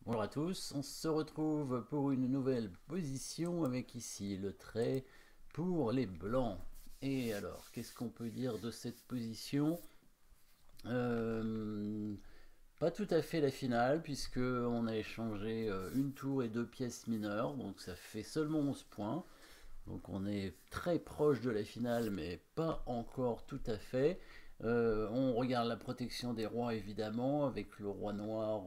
Bonjour à tous, on se retrouve pour une nouvelle position avec ici le trait pour les blancs. Et alors, qu'est-ce qu'on peut dire de cette position? Euh, Pas tout à fait la finale puisque on a échangé une tour et deux pièces mineures, donc ça fait seulement 11 points. Donc on est très proche de la finale mais pas encore tout à fait. On regarde la protection des rois évidemment avec le roi noir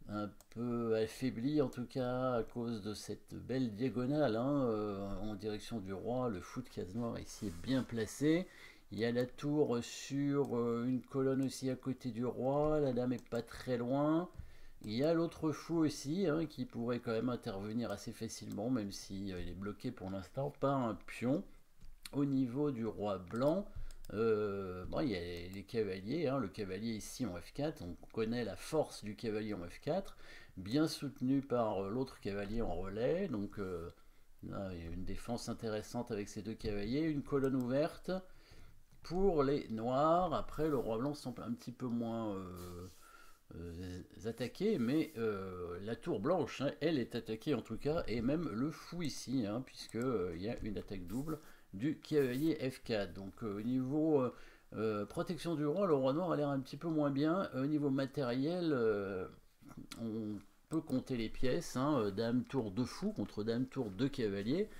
un peu affaibli en tout cas à cause de cette belle diagonale en direction du roi. Le fou de case noire ici est bien placé. Il y a la tour sur une colonne aussi à côté du roi. La dame est pas très loin. Il y a l'autre fou aussi qui pourrait quand même intervenir assez facilement, même si il est bloqué pour l'instant par un pion. Au niveau du roi blanc, bon, il y a les cavaliers, le cavalier ici en F4, on connaît la force du cavalier en F4, bien soutenu par l'autre cavalier en relais, donc là, il y a une défense intéressante avec ces deux cavaliers, une colonne ouverte pour les noirs. Après, le roi blanc semble un petit peu moins attaqué, mais la tour blanche, elle est attaquée en tout cas, et même le fou ici, puisque il y a une attaque double du cavalier F4. Donc au niveau protection du roi, le roi noir a l'air un petit peu moins bien. Au niveau matériel, on peut compter les pièces, dame tour 2 fou contre dame tour 2 cavalier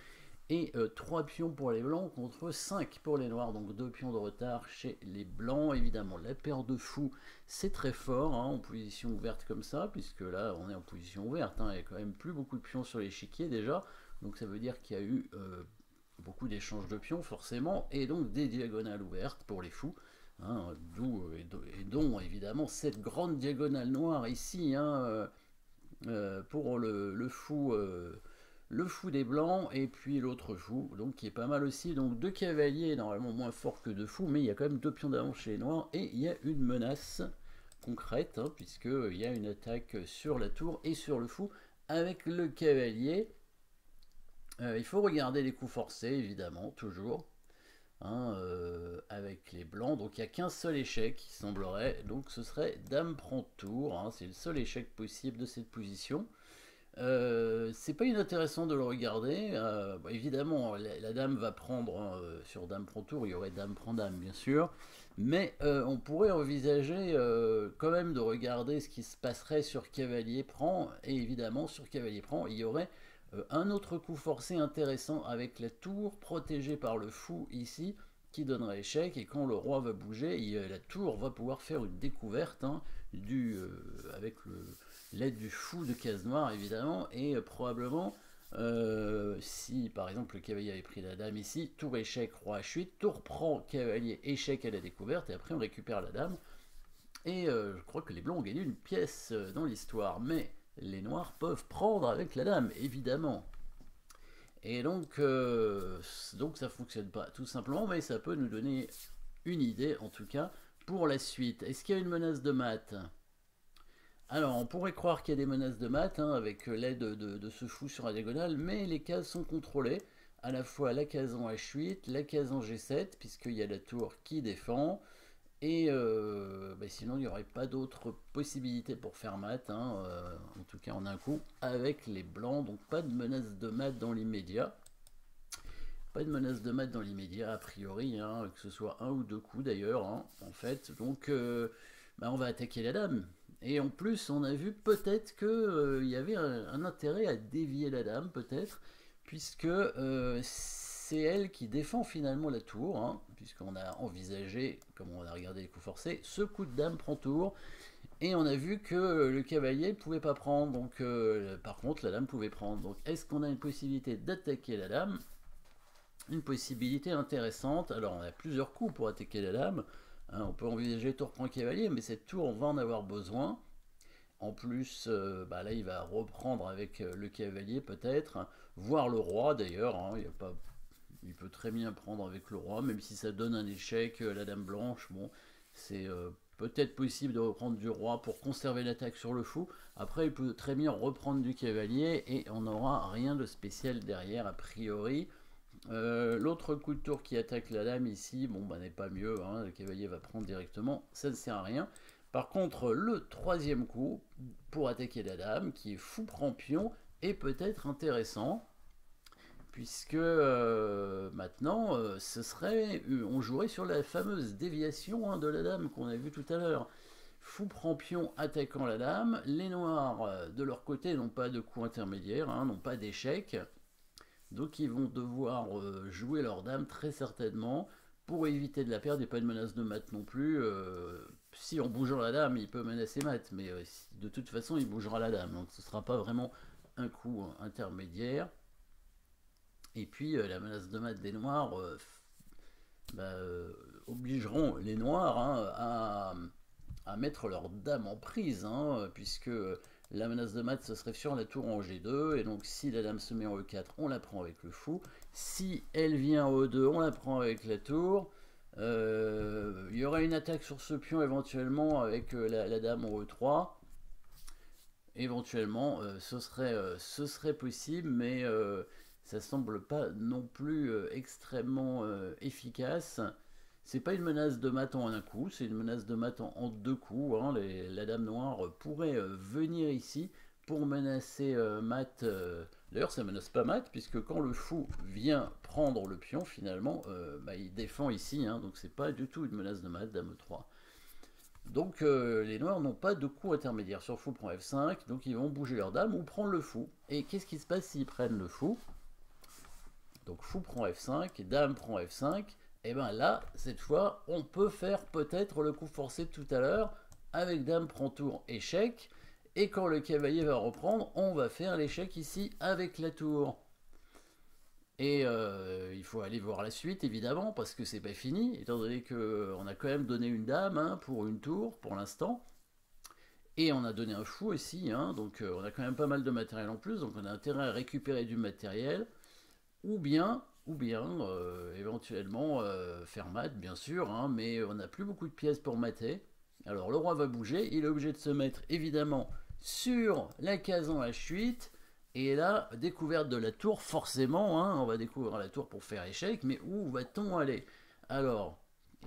et 3 pions pour les blancs contre 5 pour les noirs, donc 2 pions de retard chez les blancs. Évidemment, la paire de fous, c'est très fort en position ouverte comme ça, puisque là, on est en position ouverte. Il n'y a quand même plus beaucoup de pions sur l'échiquier déjà, donc ça veut dire qu'il y a eu beaucoup d'échanges de pions forcément, et donc des diagonales ouvertes pour les fous. Et dont évidemment cette grande diagonale noire ici pour le fou des blancs et puis l'autre fou, donc qui est pas mal aussi. Donc deux cavaliers, normalement moins forts que deux fous, mais il y a quand même deux pions d'avance chez les noirs et il y a une menace concrète, puisqu'il y a une attaque sur la tour et sur le fou avec le cavalier. Il faut regarder les coups forcés, évidemment, toujours. Avec les blancs, donc il n'y a qu'un seul échec qui semblerait, donc ce serait dame prend tour, c'est le seul échec possible de cette position. C'est pas inintéressant de le regarder. Évidemment, la dame va prendre sur dame prend tour, il y aurait dame prend dame, bien sûr. Mais on pourrait envisager quand même de regarder ce qui se passerait sur cavalier prend. Et évidemment, sur cavalier prend, il y aurait un autre coup forcé intéressant avec la tour protégée par le fou ici qui donnerait échec. Et quand le roi va bouger, la tour va pouvoir faire une découverte avec l'aide du fou de case noire évidemment, et probablement si par exemple le cavalier avait pris la dame ici, tour échec, roi H8, tour prend, cavalier, échec à la découverte, et après on récupère la dame. Et je crois que les blancs ont gagné une pièce dans l'histoire, mais les noirs peuvent prendre avec la dame, évidemment. Et donc ça fonctionne pas tout simplement, mais ça peut nous donner une idée en tout cas pour la suite. Est-ce qu'il y a une menace de mat? Alors, on pourrait croire qu'il y a des menaces de maths avec l'aide de ce fou sur la diagonale, mais les cases sont contrôlées. À la fois la case en H8, la case en G7, puisqu'il y a la tour qui défend. Et sinon, il n'y aurait pas d'autres possibilités pour faire mat, en tout cas en un coup, avec les blancs. Donc pas de menace de mat dans l'immédiat. Pas de menace de mat dans l'immédiat, a priori, que ce soit un ou deux coups d'ailleurs, en fait. Donc on va attaquer la dame. Et en plus, on a vu peut-être qu'il y avait un intérêt à dévier la dame, peut-être, puisque c'est elle qui défend finalement la tour, puisqu'on a envisagé, comme on a regardé les coups forcés, ce coup de dame prend tour, et on a vu que le cavalier ne pouvait pas prendre, donc par contre la dame pouvait prendre. Donc est-ce qu'on a une possibilité d'attaquer la dame? Une possibilité intéressante. Alors on a plusieurs coups pour attaquer la dame. On peut envisager tour prend cavalier, mais cette tour on va en avoir besoin. En plus, là il va reprendre avec le cavalier peut-être, voire le roi d'ailleurs. Il peut très bien prendre avec le roi, même si ça donne un échec. La dame blanche, bon, c'est peut-être possible de reprendre du roi pour conserver l'attaque sur le fou. Après, il peut très bien reprendre du cavalier et on n'aura rien de spécial derrière a priori. L'autre coup de tour qui attaque la dame ici, n'est pas mieux, le cavalier va prendre directement, ça ne sert à rien. Par contre, le troisième coup, pour attaquer la dame, qui est fou prend pion, est peut-être intéressant, puisque maintenant, on jouerait sur la fameuse déviation hein, de la dame qu'on a vue tout à l'heure. Fou prend pion attaquant la dame, les noirs de leur côté n'ont pas de coup intermédiaire, hein, n'ont pas d'échec, donc ils vont devoir jouer leur dame très certainement pour éviter de la perdre. Il n'y a pas de menace de mat non plus. Si en bougeant la dame, il peut menacer mat, mais de toute façon, il bougera la dame. Donc ce ne sera pas vraiment un coup intermédiaire. Et puis la menace de mat des noirs obligeront les noirs hein, à mettre leur dame en prise, hein, puisque la menace de mat ce serait sur la tour en G2, et donc si la dame se met en E4, on la prend avec le fou. Si elle vient en E2, on la prend avec la tour. Il y aura une attaque sur ce pion éventuellement avec la dame en E3. Éventuellement, ce serait possible, mais ça semble pas non plus extrêmement efficace. C'est pas une menace de mat en un coup, c'est une menace de mat en deux coups. Hein. La dame noire pourrait venir ici pour menacer mat. D'ailleurs, ça menace pas mat, puisque quand le fou vient prendre le pion, finalement, il défend ici. Hein, donc c'est pas du tout une menace de mat, dame 3. Donc les noirs n'ont pas de coup intermédiaire sur fou prend F5, donc ils vont bouger leur dame ou prendre le fou. Et qu'est-ce qui se passe s'ils prennent le fou? Donc fou prend F5, dame prend F5, et bien là, cette fois, on peut faire peut-être le coup forcé de tout à l'heure, avec dame prend tour, échec, et quand le cavalier va reprendre, on va faire l'échec ici avec la tour. Et il faut aller voir la suite évidemment parce que c'est pas fini, étant donné qu'on a quand même donné une dame hein, pour une tour pour l'instant. Et on a donné un fou aussi, hein, donc on a quand même pas mal de matériel en plus, donc on a intérêt à récupérer du matériel, ou bien éventuellement faire mat bien sûr, hein, mais on n'a plus beaucoup de pièces pour mater. Alors le roi va bouger, il est obligé de se mettre évidemment sur la case en H8. Et là, découverte de la tour, forcément, hein, on va découvrir la tour pour faire échec, mais où va-t-on aller? Alors,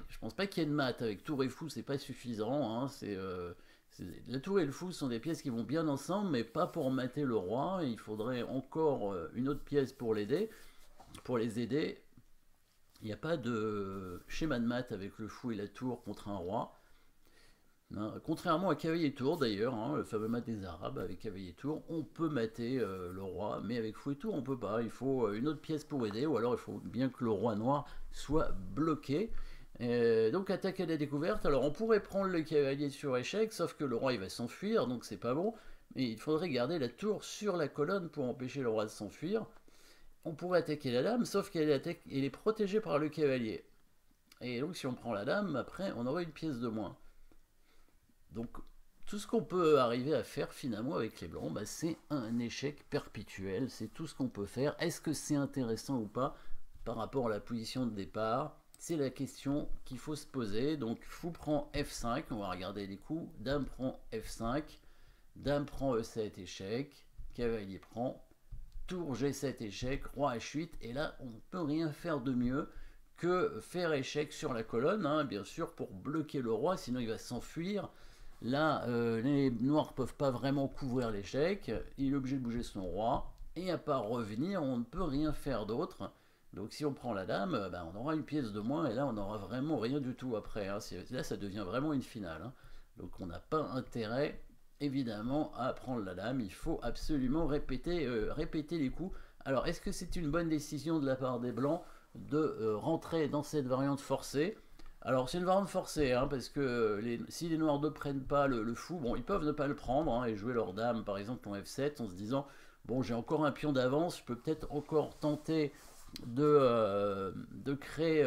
je pense pas qu'il y ait de mat avec tour et fou, c'est pas suffisant. Hein, la tour et le fou sont des pièces qui vont bien ensemble, mais pas pour mater le roi. Il faudrait encore une autre pièce pour l'aider, pour les aider. Il n'y a pas de schéma de mat avec le fou et la tour contre un roi. Hein, contrairement à cavalier tour d'ailleurs, hein, le fameux mat des arabes avec cavalier tour, on peut mater le roi, mais avec fou et tour on peut pas, il faut une autre pièce pour aider, ou alors il faut bien que le roi noir soit bloqué. Donc attaque à la découverte, alors on pourrait prendre le cavalier sur échec, sauf que le roi il va s'enfuir, donc c'est pas bon, mais il faudrait garder la tour sur la colonne pour empêcher le roi de s'enfuir. On pourrait attaquer la dame, sauf qu'elle est protégée par le cavalier. Et donc si on prend la dame, après on aurait une pièce de moins. Donc tout ce qu'on peut arriver à faire finalement avec les blancs, c'est un échec perpétuel, c'est tout ce qu'on peut faire. Est-ce que c'est intéressant ou pas par rapport à la position de départ? C'est la question qu'il faut se poser. Donc fou prend F5, on va regarder les coups, dame prend F5, dame prend E7 échec, cavalier prend, tour G7 échec, roi H8, et là on ne peut rien faire de mieux que faire échec sur la colonne, hein, bien sûr pour bloquer le roi, sinon il va s'enfuir. Là, les noirs ne peuvent pas vraiment couvrir l'échec, il est obligé de bouger son roi, et à part revenir, on ne peut rien faire d'autre. Donc si on prend la dame, on aura une pièce de moins, et là on n'aura vraiment rien du tout après. Hein. Là ça devient vraiment une finale. Hein. Donc on n'a pas intérêt, évidemment, à prendre la dame, il faut absolument répéter les coups. Alors est-ce que c'est une bonne décision de la part des blancs de rentrer dans cette variante forcée? Alors c'est une variante forcée, hein, parce que si les noirs ne prennent pas le fou, bon, ils peuvent ne pas le prendre hein, et jouer leur dame, par exemple en F7, en se disant, bon, j'ai encore un pion d'avance, je peux peut-être encore tenter de créer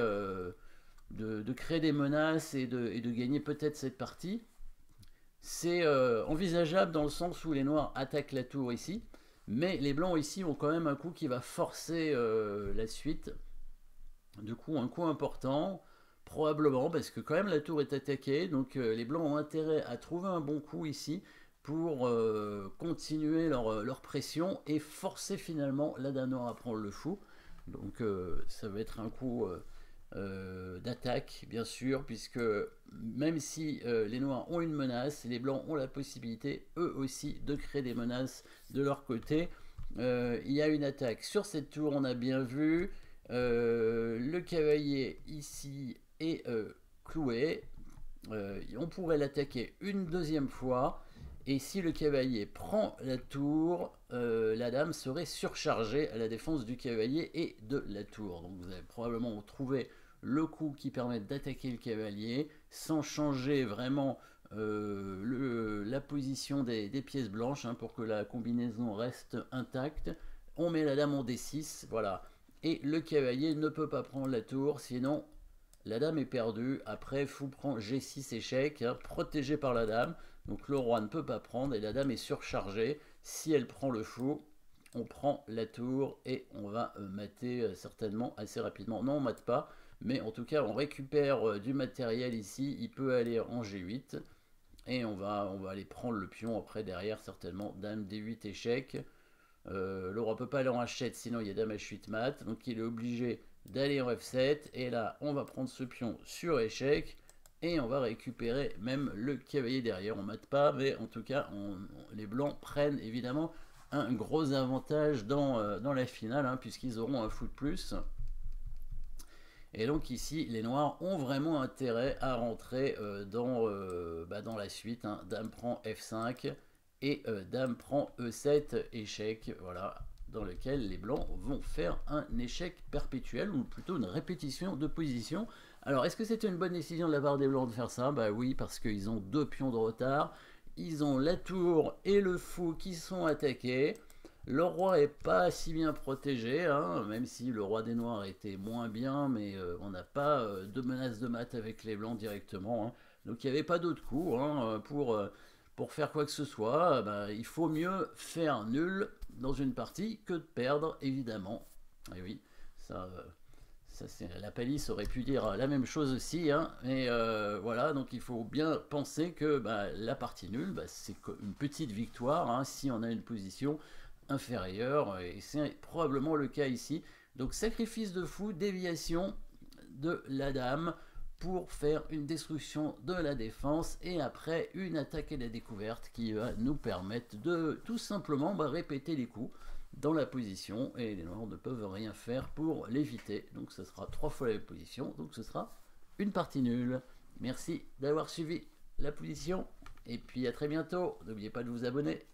des menaces et de gagner peut-être cette partie. C'est envisageable dans le sens où les noirs attaquent la tour ici, mais les blancs ici ont quand même un coup qui va forcer la suite. Du coup, un coup important. Probablement, parce que quand même la tour est attaquée, donc les blancs ont intérêt à trouver un bon coup ici pour continuer leur pression et forcer finalement la dame noire à prendre le fou. Donc ça va être un coup d'attaque, bien sûr, puisque même si les noirs ont une menace, les blancs ont la possibilité, eux aussi, de créer des menaces de leur côté. Il y a une attaque sur cette tour, on a bien vu. Le cavalier ici est cloué. On pourrait l'attaquer une deuxième fois. Et si le cavalier prend la tour, la dame serait surchargée à la défense du cavalier et de la tour. Donc vous allez probablement trouver le coup qui permet d'attaquer le cavalier sans changer vraiment la position des pièces blanches, hein, pour que la combinaison reste intacte. On met la dame en D6, voilà. Et le cavalier ne peut pas prendre la tour, sinon la dame est perdue. Après, fou prend G6 échec, hein, protégé par la dame. Donc le roi ne peut pas prendre et la dame est surchargée. Si elle prend le fou, on prend la tour et on va mater certainement assez rapidement. Non, on mate pas, mais en tout cas, on récupère du matériel ici. Il peut aller en G8 et on va aller prendre le pion après derrière certainement. Dame D8 échec. Le roi peut pas aller en H7, sinon il y a dame H8 mat. Donc il est obligé d'aller en F7. Et là, on va prendre ce pion sur échec. Et on va récupérer même le cavalier derrière. On mate pas, mais en tout cas, les blancs prennent évidemment un gros avantage dans la finale, hein, puisqu'ils auront un fou de plus. Et donc ici, les noirs ont vraiment intérêt à rentrer dans la suite, hein. Dame prend F5 et dame prend E7, échec, voilà, dans lequel les blancs vont faire un échec perpétuel, ou plutôt une répétition de position. Alors, est-ce que c'était une bonne décision de la part des blancs de faire ça? Bah oui, parce qu'ils ont 2 pions de retard. Ils ont la tour et le fou qui sont attaqués. Le roi est pas si bien protégé, hein, même si le roi des noirs était moins bien, mais on n'a pas de menace de mat avec les blancs directement, hein. Donc il n'y avait pas d'autre coup, hein, pour faire quoi que ce soit. Il faut mieux faire nul dans une partie que de perdre, évidemment. Et oui, ça, la palisse aurait pu dire la même chose aussi, hein, mais voilà, donc il faut bien penser que la partie nulle, c'est une petite victoire, hein, si on a une position inférieure, et c'est probablement le cas ici. Donc sacrifice de fou, déviation de la dame pour faire une destruction de la défense, et après une attaque à la découverte qui va nous permettre de tout simplement répéter les coups dans la position, et les noirs ne peuvent rien faire pour l'éviter. Donc ce sera 3 fois la même position, donc ce sera une partie nulle. Merci d'avoir suivi la position, et puis à très bientôt. N'oubliez pas de vous abonner.